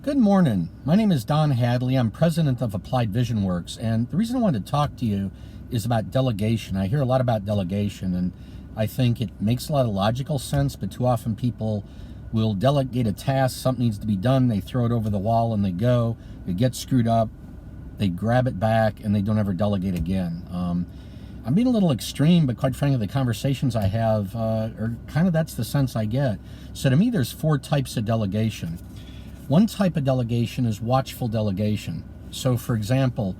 Good morning. My name is Don Hadley. I'm president of Applied Vision Works, and the reason I wanted to talk to you is about delegation. I hear a lot about delegation, and I think it makes a lot of logical sense, but too often people will delegate a task, something needs to be done, they throw it over the wall and they go, it gets screwed up, they grab it back, and they don't ever delegate again. I'm being a little extreme, but quite frankly, the conversations I have are kind of, that's the sense I get. So to me, there's four types of delegation. One type of delegation is watchful delegation. So for example,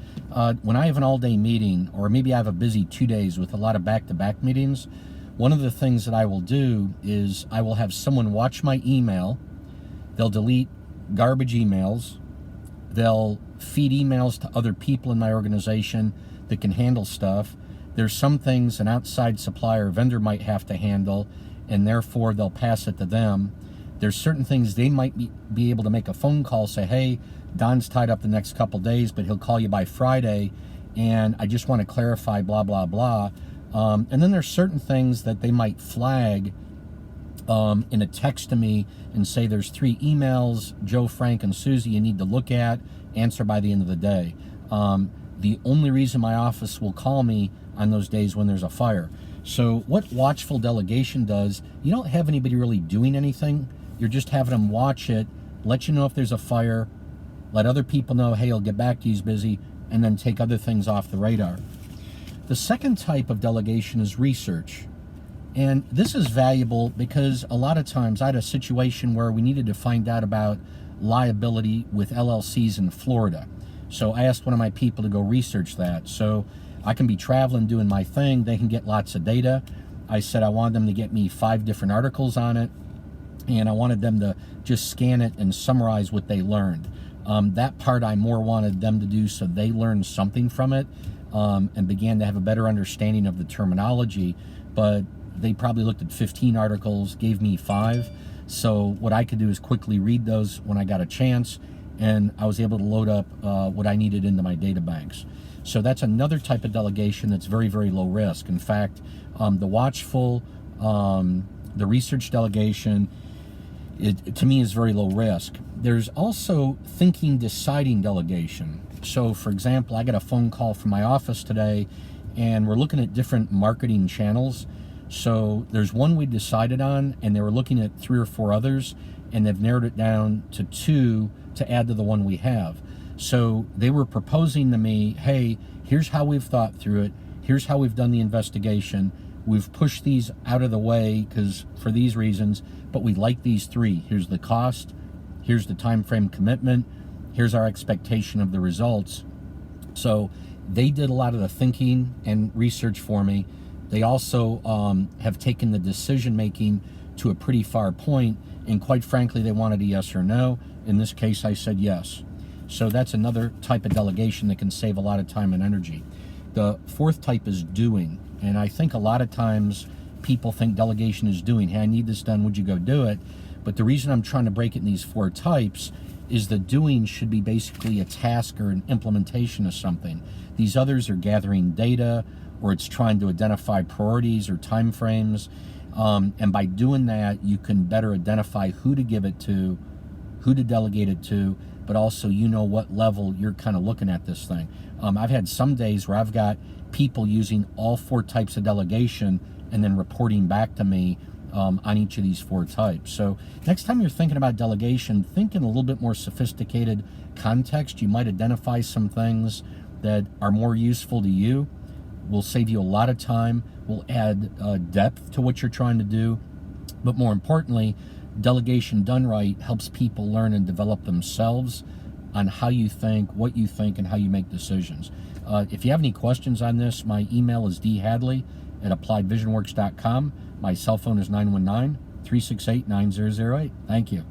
when I have an all-day meeting, or maybe I have a busy 2 days with a lot of back-to-back meetings, one of the things that I will do is I will have someone watch my email. They'll delete garbage emails. They'll feed emails to other people in my organization that can handle stuff. There's some things an outside supplier or vendor might have to handle, and therefore they'll pass it to them. There's certain things they might be able to make a phone call, say, hey, Don's tied up the next couple days, but he'll call you by Friday, and I just want to clarify blah, blah, blah. And then there's certain things that they might flag in a text to me and say there's 3 emails, Joe, Frank, and Susie, you need to look at, answer by the end of the day. The only reason my office will call me on those days when there's a fire. So what watchful delegation does, you don't have anybody really doing anything. You're just having them watch it, let you know if there's a fire, let other people know, hey, he'll get back to you, he's busy, and then take other things off the radar. The second type of delegation is research. And this is valuable because a lot of times I had a situation where we needed to find out about liability with LLCs in Florida. So I asked one of my people to go research that. So I can be traveling, doing my thing, they can get lots of data. I said I wanted them to get me 5 different articles on it, and I wanted them to just scan it and summarize what they learned. That part I more wanted them to do so they learned something from it and began to have a better understanding of the terminology, but they probably looked at 15 articles, gave me 5. So what I could do is quickly read those when I got a chance, and I was able to load up what I needed into my data banks. So that's another type of delegation that's very, very low risk. In fact, the watchful, the research delegation, it to me is very low risk. There's also thinking, deciding delegation. So for example, I got a phone call from my office today, and we're looking at different marketing channels. So there's one we decided on, and they were looking at 3 or 4 others, and they've narrowed it down to 2 to add to the one we have. So they were proposing to me, hey, here's how we've thought through it. Here's how we've done the investigation. We've pushed these out of the way because for these reasons, but we like these 3. Here's the cost. Here's the time frame commitment. Here's our expectation of the results. So they did a lot of the thinking and research for me. They also have taken the decision making to a pretty far point, and quite frankly, they wanted a yes or no. In this case, I said yes. So that's another type of delegation that can save a lot of time and energy. The fourth type is doing. And I think a lot of times people think delegation is doing. Hey, I need this done, would you go do it? But the reason I'm trying to break it in these 4 types is the doing should be basically a task or an implementation of something. These others are gathering data, or it's trying to identify priorities or time frames. And by doing that, you can better identify who to give it to, who to delegate it to, but also you know what level you're kind of looking at this thing. I've had some days where I've got people using all 4 types of delegation and then reporting back to me on each of these 4 types. So next time you're thinking about delegation, think in a little bit more sophisticated context. You might identify some things that are more useful to you, will save you a lot of time, will add depth to what you're trying to do, but more importantly, delegation done right helps people learn and develop themselves on how you think, what you think, and how you make decisions. If you have any questions on this, my email is dhadley@appliedvisionworks.com. My cell phone is 919-368-9008. Thank you.